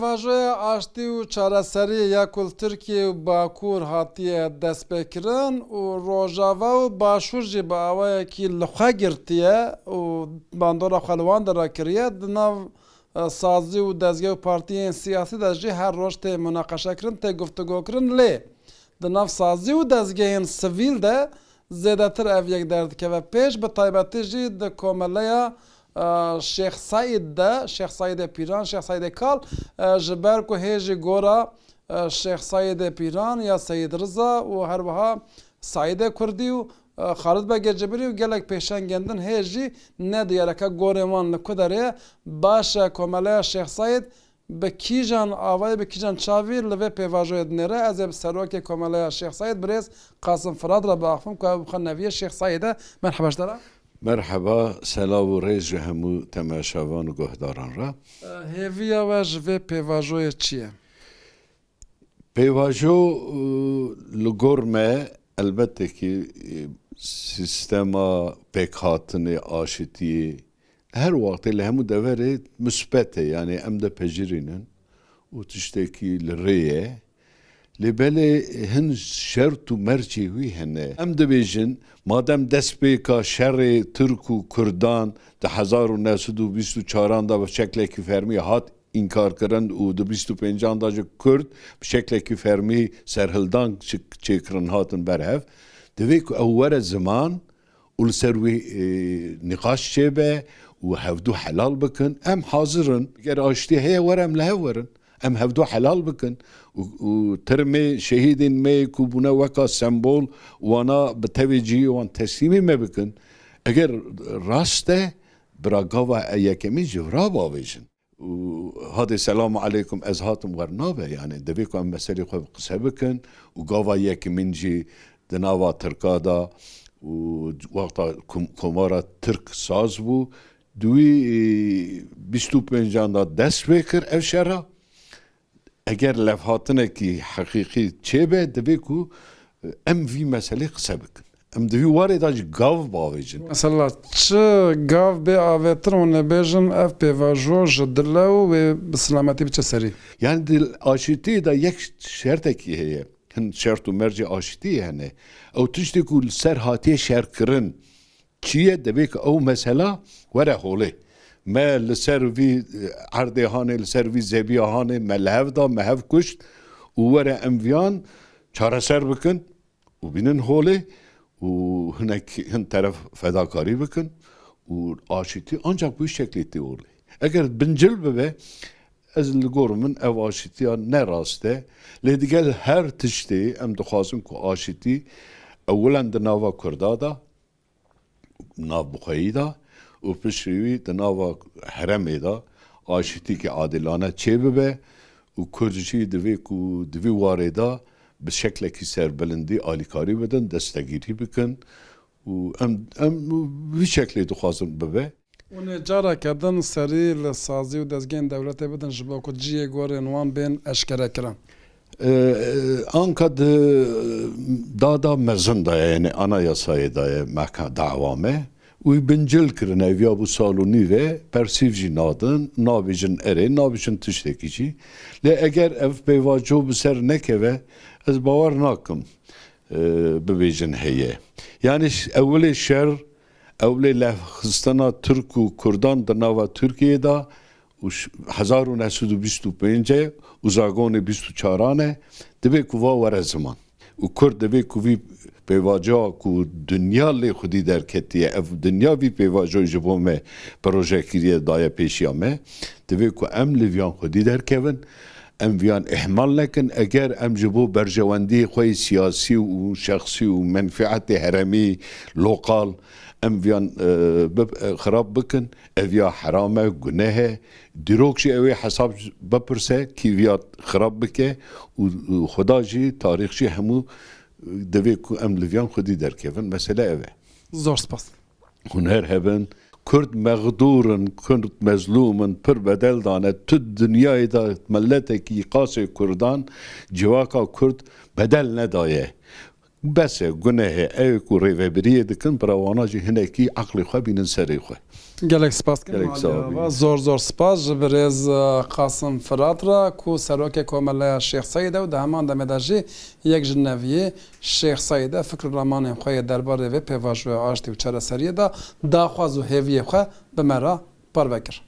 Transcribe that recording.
Pevajoya aştî û çareserî ya ku li Tirkiye û Bakur hatiye destpêkirin û Rojava û Başûr jî bi awayekî li xwe girtiye û bandora xwe li wan de rakiriye di nav sazî û dezgeh û partiyên siyasî de jî her roj tê münaqeşekirin tê guftûgokirin lê di nav sazî û dezgehên sivîl de zêdetir ev yek derdikeve pêş bi taybetî jî di komeleya Şeyh Said de, Şeyh Said Pîran, Şeyh Said Kal ji ber ku hêjî gora Şeyh Said Pîran ya Seyyid Rıza û her wiha Said Kurdî û Xalid Beg Cebirî û gelek pêşengên din hê jî ne diyareke gorên wan li ku derê baş e komeleya Şeyh Said bi kîjan avayê bi kîjan çavî li vê pêvajoyê dinêre ez ê bi serokê komeleya Şeyh Said birêz Qasım Firad re biaxivim ku ew bixwe neviyê Şeyh Said e merheba ji te re. Merhaba, selav û rêz ji hemû temaşavan û guhdaran re. Hêviya we ji vê pêvajoyê çi ye? Pêvajo li gor me elbettekî sistema pêkhatinê aşitiyê her wextê li hemû deverê müsbet e yani em de pejirînin û tiştekî li rê ye. Lêbelê hin şert û mercê wî hene. Em dibêjin madem destpêka şerê Türk û Kurdan di 1924 da bi şeklekî fermî hat înkarkirin û di 25 da jî Kurd bi şeklekî fermî serhildan çêkirin hatin berhev, divê ku ew were ziman û li ser wî nîqaş çêbe û hevdû helal bikin. Em hazirin eger aşitî heye were em li hev werin. Em hevdû helal bikin û tirmê şehîdên me ku bûne weka sembol wana bi tevê cihê wan teslîmê me bikin. Eger rast e bira gava yekemî ji vira bavêjin. Hadê selamu aleykum ez hatim wer nabe yani divê ku em meselê xwe qise bikin û gava yekemîn jî di nava Tirka da û wexta komara Tirk saz bû duî 25 da dest pê kir ev şera. Eger levhatinekî heqîqî çêbe divê ku em vî meselê qise bikin. Em divî warê da jî gav bavêjin. Mesela çi gav bê avêtir û nebêjin ev pêvajo ji dile û wê bi silametî biçe serî. Yani di aşitiyê da yek şertekî heye. Hin şert û mercê aşitiyê hene. Ew tiştê ku li ser hatiye şerkirin çi ye divê ku ew mesela were holê. Me li ser vî erdê hanê li ser vî zebiya hanê me li hev da me hev kuşt û were em viyan çareser bikin û bînin holê û hinek hin teref fedakarî bikin û aşitî ancak bu şeklê tê holê. Eger bincil bibe ez li gor min ev aşitiya ne rast e lê digel her tiştê em dixwazin ku aşitî ewilen di nava Kurda da navbixweyî da û piştî di nava heremê da aşitîkî adilane çê bibe û Kurd jî divê ku divî warê da bi şeklekî serbilindî alîkarî bidin, destegîrî bikin û em vî şeklê dixwazin bibe. û nê careke din serî li sazî û dezgehên dewletê bidin ji bo ku ciyê gorên wan bên eşkerekirin. Anka di dada mezin da ye yani anayasayê da ye dava me û bincil kirin eviya bû sal û nîvê persîv jî nadin nabêjin erê nabêjin tiştekî jî lê eger ev pêvajo bi ser nekeve ez bawer nakim bibêjin heye. Yani ewlê şer ewlê levxistana Türk û Kurdan di nava Tirkiyeyê da 1925 û zagonê 24 e divê ku va were ziman û Kurd divê ku vî pêvajoya ku dunya lê xwedî derketiye ev dunya vî pêvajoyê ji bo me projekiriye daye pêşiya me divê ku em li viyan xwedî derkevin em viyan ihmal nekin eger em ji bo berjewendiyê xwe siyasî û şexsî û menfietê heremî lokal em viyan xirab bikin ev ya heram e guneh e dîrok jî ew ê hesab bipirse kî viya xirab bike û xuda jî tarîx jî hemû divê ku em li viyan xwedî derkevin mesele ev e. Zor spas. Huner hebin Kurd mağdurin, Kurd mezlumin pir bedel dane tu dünyayê da milletekî qasê Kurdan civaka Kurd bedel nedaye. بس گناه ای کو ریوبریه دکن براوانا جی هنکی عقل خو بینن سری خو gelek spas Gelek sağ ol. zor spas ji birêz Qasim Firat ra ku serokê Komeleya Şêx Saîd e û di heman demê de jî yek ji neviyê Şêx Saîd e fikr û ramanên xwe yê derbarê vê pêvajoya aştî û çareseriyê da daxwaz û hêviyê xwe bi me re parve kir.